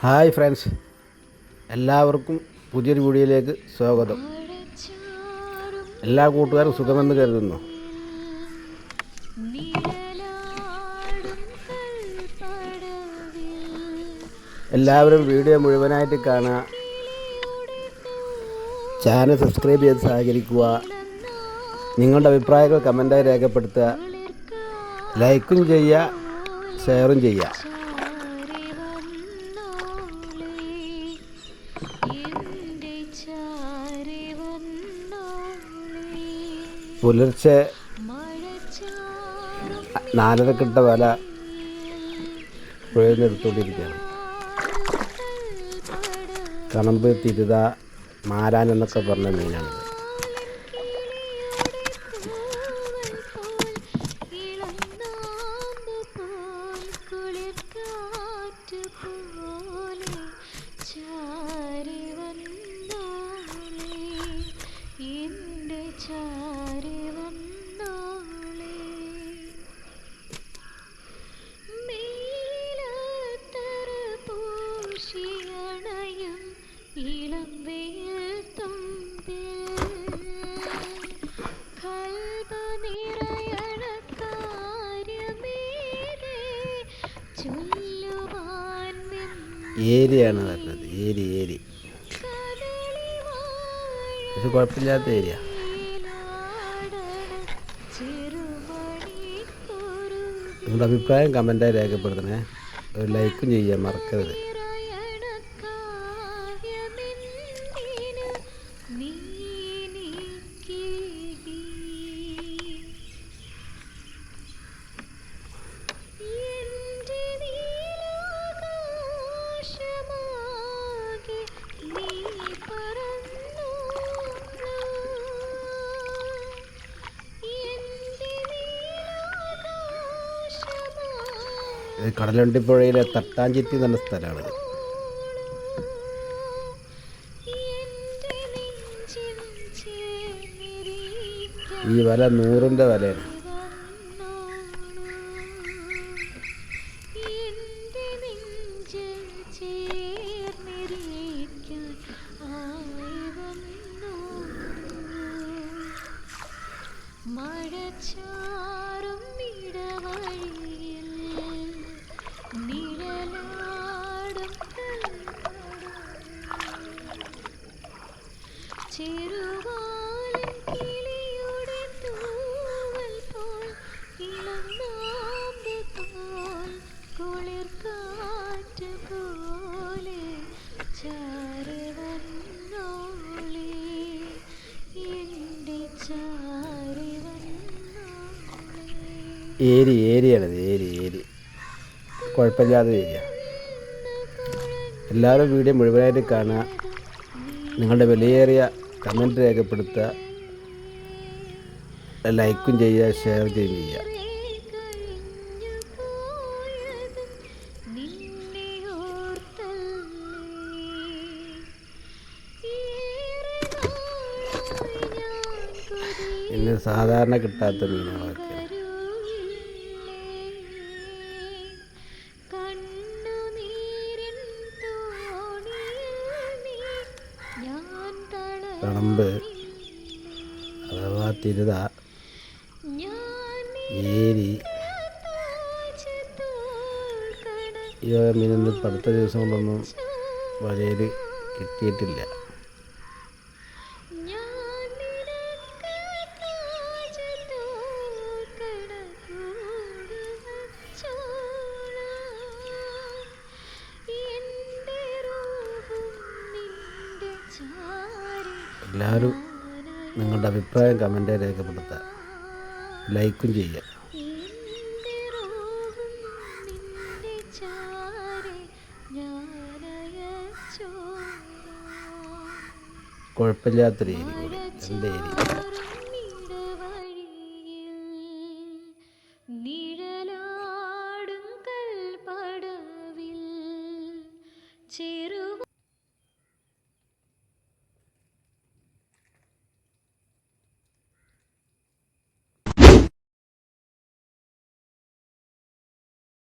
Hi friends, എല്ലാവർക്കും പുതിയൊരു വീഡിയോയിലേക്ക് സ്വാഗതം. എല്ലാ കൂട്ടുകാരും സുഖമെന്ന് കരുതുന്നു. എല്ലാവരും വീഡിയോ മുഴുവനായിട്ട് കാണുക, ചാനൽ സബ്സ്ക്രൈബ് ചെയ്ത് സഹകരിക്കുക, നിങ്ങളുടെ അഭിപ്രായങ്ങൾ കമൻറ്റായി രേഖപ്പെടുത്തുക, ലൈക്കും ചെയ്യുക, ഷെയറും ചെയ്യുക. പുലർച്ചെ 4:30 വല പുഴയിൽ നിന്ന് എടുത്തുകൊണ്ടിരിക്കുകയാണ്. കണമ്പ്, തിരുത, മാരാൻ എന്നൊക്കെ പറഞ്ഞ മീനാണിത്. ഏരിയാണ് വരുന്നത്. ഏരി പക്ഷെ കുഴപ്പമില്ലാത്ത ഏരിയ. നിങ്ങളുടെ അഭിപ്രായം കമൻറ്റായി രേഖപ്പെടുത്തണേ. ഒരു ലൈക്കും ചെയ്യാൻ മറക്കരുത്. കടലുണ്ടിപ്പുഴയിലെ തട്ടാഞ്ചിത്തി എന്ന സ്ഥലമാണിത്. ഈ വല 100ൻ്റെ വലയാണ്. ഏരിയാണിത്. ഏരി കുഴപ്പമില്ലാത്ത ഏരിയ. എല്ലാവരും വീഡിയോ മുഴുവനായിട്ട് കാണുക, നിങ്ങളുടെ വിലയേറിയ കമൻറ്റ് രേഖപ്പെടുത്തുക, ലൈക്കും ചെയ്യുക, ഷെയർ ചെയ്യുക. ഇന്ന് സാധാരണ കിട്ടാത്ത മീനുകളൊക്കെ. കണമ്പ് അഥവാ തിരുത, ഏരി, ഈ മീനൊന്നും ഇപ്പം അടുത്ത ദിവസം കൊണ്ടൊന്നും വലയിൽ കിട്ടിയിട്ടില്ല. എല്ലാവരും നിങ്ങളുടെ അഭിപ്രായം കമൻറ്റായി രേഖപ്പെടുത്തുക, ലൈക്കും ചെയ്യുക. കുഴപ്പമില്ലാത്തൊരു ഏരി കൂടി, 2 ഏരി.